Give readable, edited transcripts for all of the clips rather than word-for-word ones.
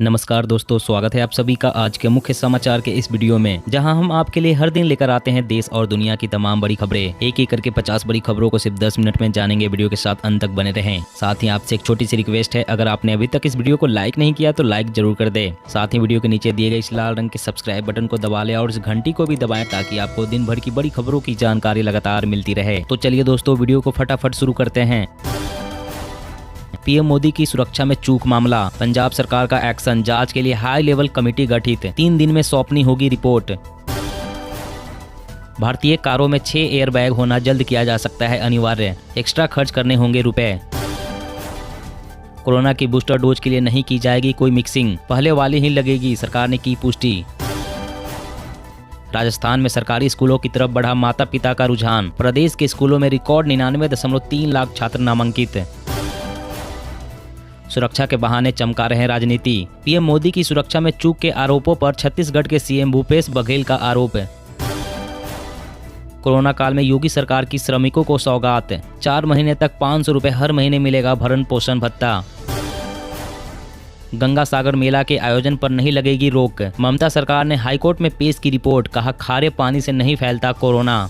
नमस्कार दोस्तों, स्वागत है आप सभी का आज के मुख्य समाचार के इस वीडियो में, जहां हम आपके लिए हर दिन लेकर आते हैं देश और दुनिया की तमाम बड़ी खबरें। एक एक करके 50 बड़ी खबरों को सिर्फ 10 मिनट में जानेंगे। वीडियो के साथ अंत तक बने रहें। साथ ही आपसे एक छोटी सी रिक्वेस्ट है, अगर आपने अभी तक इस वीडियो को लाइक नहीं किया तो लाइक जरूर कर दे। साथ ही वीडियो के नीचे दिए गए इस लाल रंग के सब्सक्राइब बटन को दबा ले और इस घंटी को भी दबाएं ताकि आपको दिन भर की बड़ी खबरों की जानकारी लगातार मिलती रहे। तो चलिए दोस्तों, वीडियो को फटाफट शुरू करते हैं। पीएम मोदी की सुरक्षा में चूक मामला, पंजाब सरकार का एक्शन, जांच के लिए हाई लेवल कमेटी गठित, 3 दिन में सौंपनी होगी रिपोर्ट। भारतीय कारों में 6 एयरबैग होना जल्द किया जा सकता है अनिवार्य, एक्स्ट्रा खर्च करने होंगे रुपए। कोरोना की बूस्टर डोज के लिए नहीं की जाएगी कोई मिक्सिंग, पहले वाली ही लगेगी, सरकार ने की पुष्टि। राजस्थान में सरकारी स्कूलों की तरफ बढ़ा माता पिता का रुझान, प्रदेश के स्कूलों में रिकॉर्ड 99.3 लाख छात्र नामांकित। सुरक्षा के बहाने चमका रहे राजनीति, पीएम मोदी की सुरक्षा में चूक के आरोपों पर छत्तीसगढ़ के सीएम भूपेश बघेल का आरोप। कोरोना काल में योगी सरकार की श्रमिकों को सौगात, 4 महीने तक 500 रुपए हर महीने मिलेगा भरण पोषण भत्ता। गंगा सागर मेला के आयोजन पर नहीं लगेगी रोक, ममता सरकार ने हाईकोर्ट में पेश की रिपोर्ट, कहा खारे पानी से नहीं फैलता कोरोना।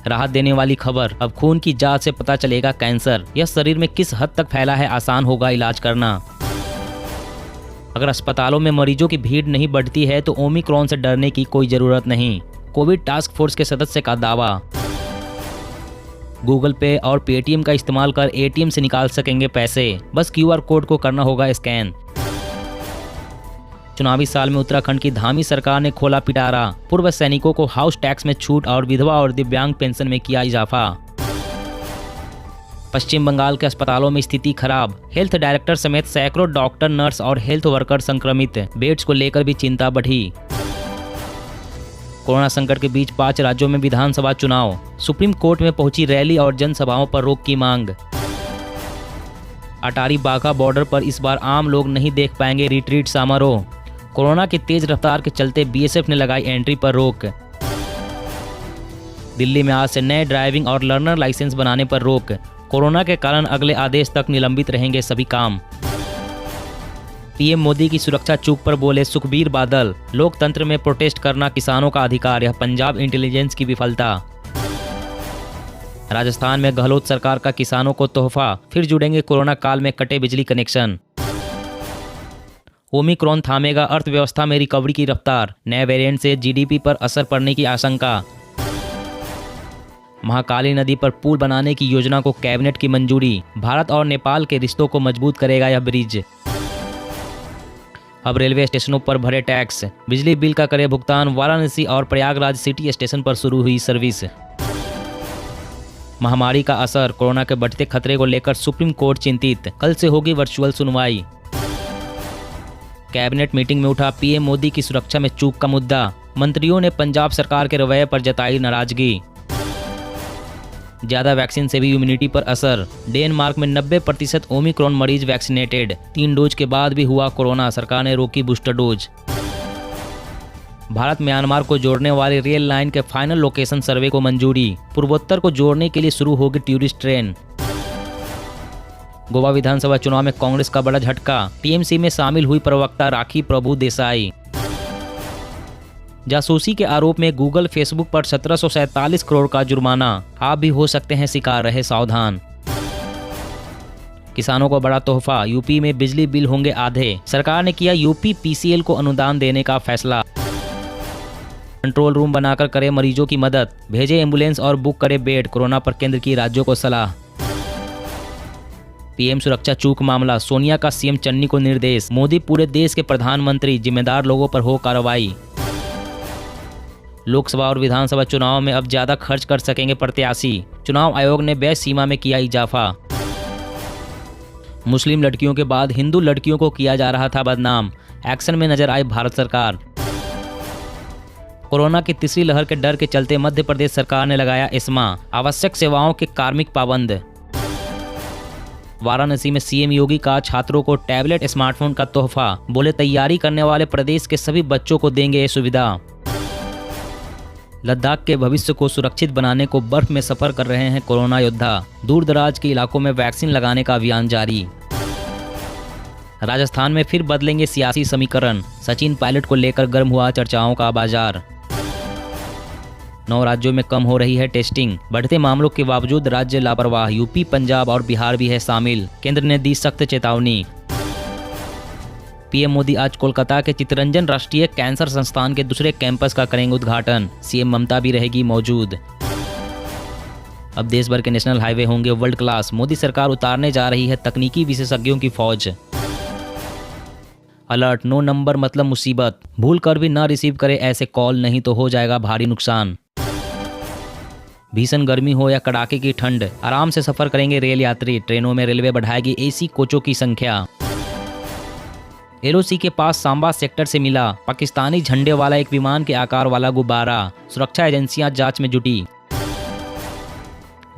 राहत देने वाली खबर, अब खून की जांच से पता चलेगा कैंसर, यह शरीर में किस हद तक फैला है, आसान होगा इलाज करना। अगर अस्पतालों में मरीजों की भीड़ नहीं बढ़ती है तो ओमिक्रॉन से डरने की कोई जरूरत नहीं, कोविड टास्क फोर्स के सदस्य का दावा। गूगल पे और पेटीएम का इस्तेमाल कर एटीएम से निकाल सकेंगे पैसे, बस क्यूआर कोड को करना होगा स्कैन। चुनावी साल में उत्तराखंड की धामी सरकार ने खोला पिटारा, पूर्व सैनिकों को हाउस टैक्स में छूट और विधवा और दिव्यांग पेंशन में किया इजाफा। पश्चिम बंगाल के अस्पतालों में स्थिति खराब, हेल्थ डायरेक्टर समेत सैकड़ों डॉक्टर, नर्स और हेल्थ वर्कर संक्रमित, बेड्स को लेकर भी चिंता बढ़ी। कोरोना संकट के बीच 5 राज्यों में विधानसभा चुनाव, सुप्रीम कोर्ट में पहुंची रैली और जनसभाओं पर रोक की मांग। अटारी बाघा बॉर्डर पर इस बार आम लोग नहीं देख पाएंगे रिट्रीट समारोह, कोरोना की तेज रफ्तार के चलते बीएसएफ ने लगाई एंट्री पर रोक। दिल्ली में आज से नए ड्राइविंग और लर्नर लाइसेंस बनाने पर रोक, कोरोना के कारण अगले आदेश तक निलंबित रहेंगे सभी काम। पीएम मोदी की सुरक्षा चूक पर बोले सुखबीर बादल, लोकतंत्र में प्रोटेस्ट करना किसानों का अधिकार, यह पंजाब इंटेलिजेंस की विफलता। राजस्थान में गहलोत सरकार का किसानों को तोहफा, फिर जुड़ेंगे कोरोना काल में कटे बिजली कनेक्शन। ओमिक्रॉन थामेगा अर्थव्यवस्था में रिकवरी की रफ्तार, नए वेरिएंट से जीडीपी पर असर पड़ने की आशंका। महाकाली नदी पर पुल बनाने की योजना को कैबिनेट की मंजूरी, भारत और नेपाल के रिश्तों को मजबूत करेगा यह ब्रिज। अब रेलवे स्टेशनों पर भरे टैक्स, बिजली बिल का करे भुगतान, वाराणसी और प्रयागराज सिटी स्टेशन पर शुरू हुई सर्विस। महामारी का असर, कोरोना के बढ़ते खतरे को लेकर सुप्रीम कोर्ट चिंतित, कल से होगी वर्चुअल सुनवाई। कैबिनेट मीटिंग में उठा पीएम मोदी की सुरक्षा में चूक का मुद्दा, मंत्रियों ने पंजाब सरकार के रवैये पर जताई नाराजगी। ज्यादा वैक्सीन से भी इम्यूनिटी पर असर, डेनमार्क में 90% ओमिक्रॉन मरीज वैक्सीनेटेड, 3 डोज के बाद भी हुआ कोरोना, सरकार ने रोकी बूस्टर डोज। भारत म्यांमार को जोड़ने वाली रेल लाइन के फाइनल लोकेशन सर्वे को मंजूरी, पूर्वोत्तर को जोड़ने के लिए शुरू होगी टूरिस्ट ट्रेन। गोवा विधानसभा चुनाव में कांग्रेस का बड़ा झटका, टीएमसी में शामिल हुई प्रवक्ता राखी प्रभु देसाई। जासूसी के आरोप में गूगल फेसबुक पर 1747 करोड़ का जुर्माना, आप भी हो सकते हैं शिकार, रहे सावधान। किसानों को बड़ा तोहफा, यूपी में बिजली बिल होंगे आधे, सरकार ने किया यूपी पीसीएल को अनुदान देने का फैसला। कंट्रोल रूम बनाकर करे मरीजों की मदद, भेजे एम्बुलेंस और बुक करे बेड, कोरोना पर केंद्र की राज्यों को सलाह। पीएम सुरक्षा चूक मामला, सोनिया का सीएम चन्नी को निर्देश, मोदी पूरे देश के प्रधानमंत्री, जिम्मेदार लोगों पर हो कार्रवाई। लोकसभा और विधानसभा चुनाव में अब ज्यादा खर्च कर सकेंगे प्रत्याशी, चुनाव आयोग ने व्यय सीमा में किया इजाफा। मुस्लिम लड़कियों के बाद हिंदू लड़कियों को किया जा रहा था बदनाम, एक्शन में नजर आई भारत सरकार। कोरोना की तीसरी लहर के डर के चलते मध्य प्रदेश सरकार ने लगाया एस्मा, आवश्यक सेवाओं के कार्मिक पाबंद। वाराणसी में सीएम योगी का छात्रों को टैबलेट स्मार्टफोन का तोहफा, बोले तैयारी करने वाले प्रदेश के सभी बच्चों को देंगे ये सुविधा। लद्दाख के भविष्य को सुरक्षित बनाने को बर्फ में सफर कर रहे हैं कोरोना योद्धा, दूर दराज के इलाकों में वैक्सीन लगाने का अभियान जारी। राजस्थान में फिर बदलेंगे सियासी समीकरण, सचिन पायलट को लेकर गर्म हुआ चर्चाओं का बाजार। 9 राज्यों में कम हो रही है टेस्टिंग, बढ़ते मामलों के बावजूद राज्य लापरवाह, यूपी, पंजाब और बिहार भी है शामिल, केंद्र ने दी सख्त चेतावनी। पीएम मोदी आज कोलकाता के चित्तरंजन राष्ट्रीय कैंसर संस्थान के दूसरे कैंपस का करेंगे उद्घाटन, सीएम ममता भी रहेगी मौजूद। अब देश भर के नेशनल हाईवे होंगे वर्ल्ड क्लास, मोदी सरकार उतारने जा रही है तकनीकी विशेषज्ञों की फौज। अलर्ट, नो नंबर मतलब मुसीबत, भूल कर भी ना रिसीव करे ऐसे कॉल, नहीं तो हो जाएगा भारी नुकसान। भीषण गर्मी हो या कड़ाके की ठंड, आराम से सफर करेंगे रेल यात्री, ट्रेनों में रेलवे बढ़ाएगी एसी कोचों की संख्या। एलओसी के पास सांबा सेक्टर से मिला पाकिस्तानी झंडे वाला एक विमान के आकार वाला गुब्बारा, सुरक्षा एजेंसियां जांच में जुटी।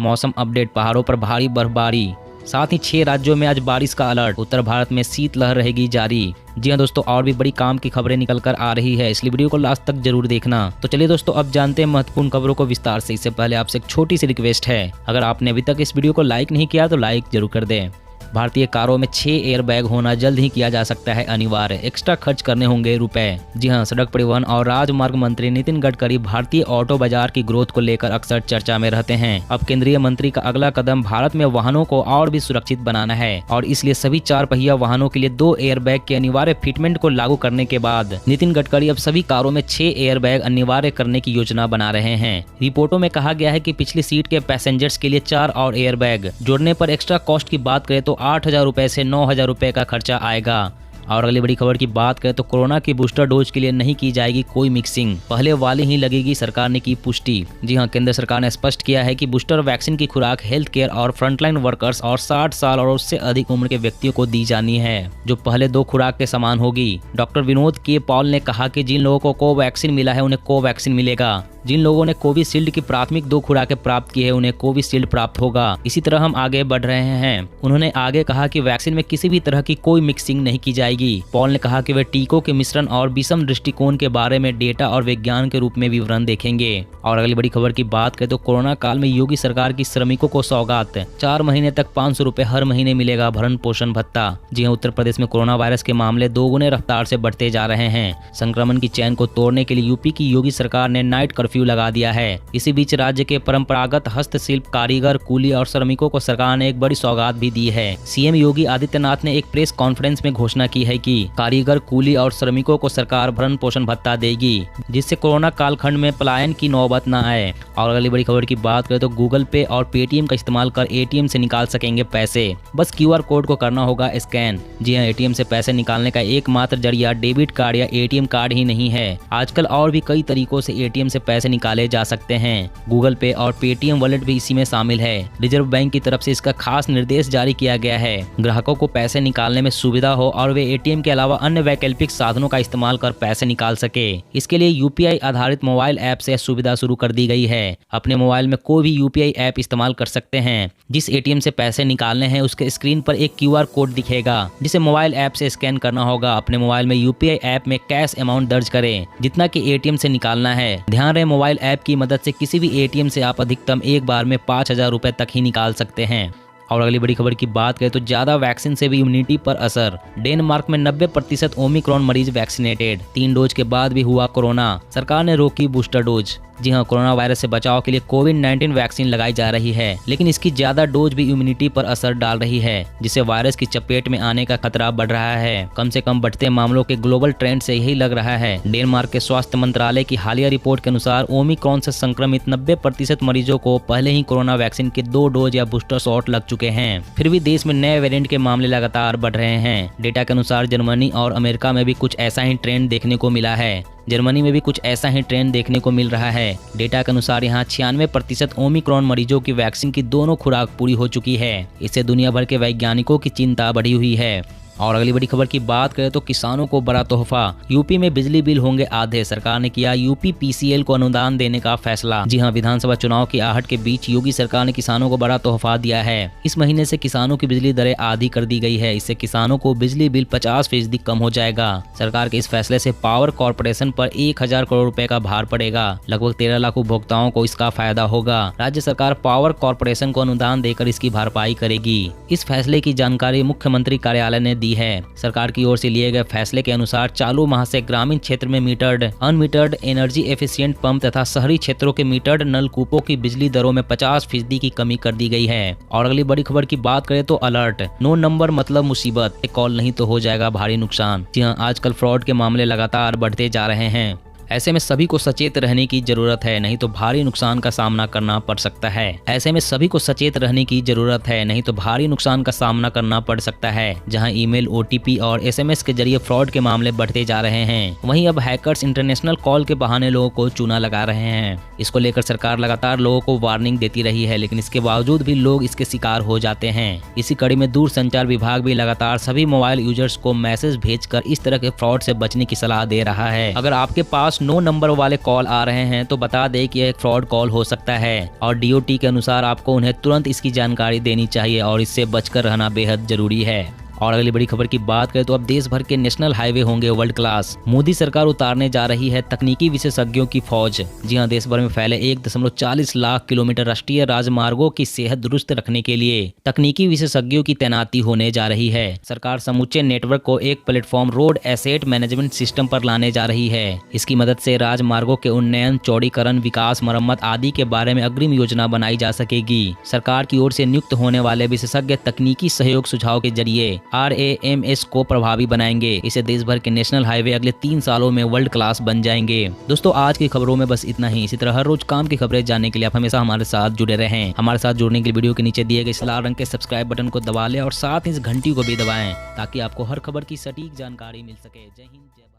मौसम अपडेट, पहाड़ों पर भारी बर्फबारी, साथ ही 6 राज्यों में आज बारिश का अलर्ट, उत्तर भारत में शीतलहर रहेगी जारी। जी हाँ दोस्तों, और भी बड़ी काम की खबरें निकल कर आ रही है, इसलिए वीडियो को लास्ट तक जरूर देखना। तो चलिए दोस्तों, अब जानते हैं महत्वपूर्ण खबरों को विस्तार से। इससे पहले आपसे एक छोटी सी रिक्वेस्ट है, अगर आपने अभी तक इस वीडियो को लाइक नहीं किया तो लाइक जरूर कर दें। भारतीय कारों में 6 एयरबैग होना जल्द ही किया जा सकता है अनिवार्य, एक्स्ट्रा खर्च करने होंगे रुपए। जी हाँ, सड़क परिवहन और राजमार्ग मंत्री नितिन गडकरी भारतीय ऑटो बाजार की ग्रोथ को लेकर अक्सर चर्चा में रहते हैं। अब केंद्रीय मंत्री का अगला कदम भारत में वाहनों को और भी सुरक्षित बनाना है और इसलिए सभी 4 पहिया वाहनों के लिए 2 एयरबैग के अनिवार्य फिटमेंट को लागू करने के बाद नितिन गडकरी अब सभी कारों में 6 एयरबैग अनिवार्य करने की योजना बना रहे हैं। रिपोर्टों में कहा गया है कि पिछली सीट के पैसेंजर्स के लिए 4 और एयरबैग जोड़ने पर एक्स्ट्रा कॉस्ट की बात करें तो 8,000 रुपए से 9,000 रुपए का खर्चा आएगा। और अगली बड़ी खबर की बात करें तो कोरोना की बूस्टर डोज के लिए नहीं की जाएगी कोई मिक्सिंग, पहले वाली ही लगेगी, सरकार ने की पुष्टि। जी हां, केंद्र सरकार ने स्पष्ट किया है कि बूस्टर वैक्सीन की खुराक हेल्थ केयर और फ्रंटलाइन वर्कर्स और 60 साल और उससे अधिक उम्र के व्यक्तियों को दी जानी है, जो पहले 2 खुराक के समान होगी। डॉक्टर विनोद के पॉल ने कहा कि जिन लोगों को कोवैक्सीन मिला है उन्हें कोवैक्सीन मिलेगा, जिन लोगों ने कोविशील्ड की प्राथमिक 2 खुराकें प्राप्त की है उन्हें कोविशील्ड प्राप्त होगा। इसी तरह हम आगे बढ़ रहे हैं। उन्होंने आगे कहा कि वैक्सीन में किसी भी तरह की कोई मिक्सिंग नहीं की जाएगी। पॉल ने कहा कि वे टीकों के मिश्रण और विषम दृष्टिकोण के बारे में डेटा और विज्ञान के रूप में विवरण देखेंगे। और अगली बड़ी खबर की बात करें तो कोरोना काल में योगी सरकार की श्रमिकों को सौगात, 4 महीने तक 500 रुपए हर महीने मिलेगा भरण पोषण भत्ता। जी हां, उत्तर प्रदेश में कोरोना वायरस के मामले दोगुने रफ्तार से बढ़ते जा रहे हैं। संक्रमण की चैन को तोड़ने के लिए यूपी की योगी सरकार ने नाइट कर्फ्यू लगा दिया है। इसी बीच राज्य के परंपरागत हस्तशिल्प कारीगर, कूली और श्रमिकों को सरकार ने एक बड़ी सौगात भी दी है। सीएम योगी आदित्यनाथ ने एक प्रेस कॉन्फ्रेंस में घोषणा की है कि कारीगर, कूली और श्रमिकों को सरकार भरण पोषण भत्ता देगी, जिससे कोरोना कालखंड में पलायन की नौबत न आए। और अगली बड़ी खबर की बात करें तो गूगल पे और पेटीएम का इस्तेमाल कर एटीएम से निकाल सकेंगे पैसे, बस क्यूआर कोड को करना होगा स्कैन। जी हाँ, एटीएम से पैसे निकालने का एकमात्र जरिया डेबिट कार्ड या एटीएम कार्ड ही नहीं है, आजकल और भी कई तरीकों से एटीएम से पैसे निकाले जा सकते हैं। गूगल पे और पेटीएम वॉलेट भी इसी में शामिल है। रिजर्व बैंक की तरफ से इसका खास निर्देश जारी किया गया है, ग्राहकों को पैसे निकालने में सुविधा हो और वे एटीएम के अलावा अन्य वैकल्पिक साधनों का इस्तेमाल कर पैसे निकाल सके। इसके लिए यूपीआई आधारित मोबाइल ऐप से सुविधा शुरू कर दी गई है। अपने मोबाइल में कोई भी यूपीआई ऐप इस्तेमाल कर सकते हैं। जिस एटीएम से पैसे निकालने हैं उसके स्क्रीन पर एक क्यूआर कोड दिखेगा, जिसे मोबाइल ऐप से स्कैन करना होगा। अपने मोबाइल में यूपीआई ऐप में कैश अमाउंट दर्ज करें जितना कि एटीएम से निकालना है। ध्यान रहे, मोबाइल ऐप की मदद से किसी भी एटीएम से आप अधिकतम एक बार में 5,000 रुपए तक ही निकाल सकते हैं। और अगली बड़ी खबर की बात करें तो ज्यादा वैक्सीन से भी इम्यूनिटी पर असर, डेनमार्क में 90% ओमिक्रॉन मरीज वैक्सीनेटेड, 3 डोज के बाद भी हुआ कोरोना, सरकार ने रोकी बूस्टर डोज। जी हाँ, कोरोना वायरस से बचाव के लिए कोविड-19 वैक्सीन लगाई जा रही है, लेकिन इसकी ज्यादा डोज भी इम्यूनिटी पर असर डाल रही है, जिससे वायरस की चपेट में आने का खतरा बढ़ रहा है। कम से कम बढ़ते मामलों के ग्लोबल ट्रेंड से यही लग रहा है। डेनमार्क के स्वास्थ्य मंत्रालय की हालिया रिपोर्ट के अनुसार ओमिक्रॉन से संक्रमित 90% मरीजों को पहले ही कोरोना वैक्सीन के 2 डोज या बूस्टर शॉट लग चुके हैं। फिर भी देश में नए वेरिएंट के मामले लगातार बढ़ रहे हैं। डेटा के अनुसार जर्मनी और अमेरिका में भी कुछ ऐसा ही ट्रेंड देखने को मिला है। जर्मनी में भी कुछ ऐसा ही ट्रेंड देखने को मिल रहा है। डेटा के अनुसार यहाँ 96% ओमिक्रॉन मरीजों की वैक्सीन की दोनों खुराक पूरी हो चुकी है। इससे दुनिया भर के वैज्ञानिकों की चिंता बढ़ी हुई है। और अगली बड़ी खबर की बात करें तो किसानों को बड़ा तोहफा, यूपी में बिजली बिल होंगे आधे, सरकार ने किया यूपी पीसीएल को अनुदान देने का फैसला। जी हां, विधानसभा चुनाव की आहट के बीच योगी सरकार ने किसानों को बड़ा तोहफा दिया है। इस महीने से किसानों की बिजली दरें आधी कर दी गई है। इससे किसानों को बिजली बिल 50% कम हो जाएगा। सरकार के इस फैसले से पावर कॉर्पोरेशन पर 1,000 करोड़ रुपए का भार पड़ेगा। लगभग 13 लाख उपभोक्ताओं को इसका फायदा होगा। राज्य सरकार पावर कॉर्पोरेशन को अनुदान देकर इसकी भरपाई करेगी। इस फैसले की जानकारी मुख्यमंत्री कार्यालय ने दी दी है। सरकार की ओर से लिए गए फैसले के अनुसार चालू माह से ग्रामीण क्षेत्र में मीटर्ड, अनमीटर्ड, एनर्जी एफिशिएंट पंप तथा शहरी क्षेत्रों के मीटर्ड नलकूपों की बिजली दरों में 50% की कमी कर दी गई है। और अगली बड़ी खबर की बात करें तो अलर्ट, नो नंबर मतलब मुसीबत, कॉल नहीं तो हो जाएगा भारी नुकसान। जी हाँ, आजकल फ्रॉड के मामले लगातार बढ़ते जा रहे हैं। ऐसे में सभी को सचेत रहने की जरूरत है, नहीं तो भारी नुकसान का सामना करना पड़ सकता है। ऐसे में सभी को सचेत रहने की जरूरत है, नहीं तो भारी नुकसान का सामना करना पड़ सकता है। जहां ईमेल, ओटीपी और एसएमएस के जरिए फ्रॉड के मामले बढ़ते जा रहे हैं, वहीं अब हैकर्स इंटरनेशनल कॉल के बहाने लोगों को चूना लगा रहे हैं। इसको लेकर सरकार लगातार लोगों को वार्निंग देती रही है, लेकिन इसके बावजूद भी लोग इसके शिकार हो जाते हैं। इसी कड़ी में दूरसंचार विभाग भी लगातार सभी मोबाइल यूजर्स को मैसेज भेजकर इस तरह के फ्रॉड से बचने की सलाह दे रहा है। अगर आपके पास नो नंबर वाले कॉल आ रहे हैं तो बता दें कि यह एक फ्रॉड कॉल हो सकता है और डीओटी के अनुसार आपको उन्हें तुरंत इसकी जानकारी देनी चाहिए और इससे बचकर रहना बेहद जरूरी है। और अगली बड़ी खबर की बात करें तो अब देश भर के नेशनल हाईवे होंगे वर्ल्ड क्लास। मोदी सरकार उतारने जा रही है तकनीकी विशेषज्ञों की फौज। जी हां, देश भर में फैले 1.40 लाख किलोमीटर राष्ट्रीय राजमार्गों की सेहत दुरुस्त रखने के लिए तकनीकी विशेषज्ञों की तैनाती होने जा रही है। सरकार समूचे नेटवर्क को एक platform road asset management system पर लाने जा रही है। इसकी मदद से राजमार्गों के उन्नयन, चौड़ीकरण, विकास, मरम्मत आदि के बारे में अग्रिम योजना बनाई जा सकेगी। सरकार की ओर से नियुक्त होने वाले विशेषज्ञ तकनीकी सहयोग सुझाव के जरिए RAMS को प्रभावी बनाएंगे। इसे देश भर के नेशनल हाईवे अगले 3 सालों में वर्ल्ड क्लास बन जाएंगे। दोस्तों, आज की खबरों में बस इतना ही। इसी तरह हर रोज काम की खबरें जानने के लिए आप हमेशा हमारे साथ जुड़े रहें। हमारे साथ जुड़ने के लिए वीडियो के नीचे दिए गए इस लाल रंग के सब्सक्राइब बटन को दबा लें और साथ ही इस घंटी को भी दबाएं ताकि आपको हर खबर की सटीक जानकारी मिल सके। जय हिंद, जय भारत।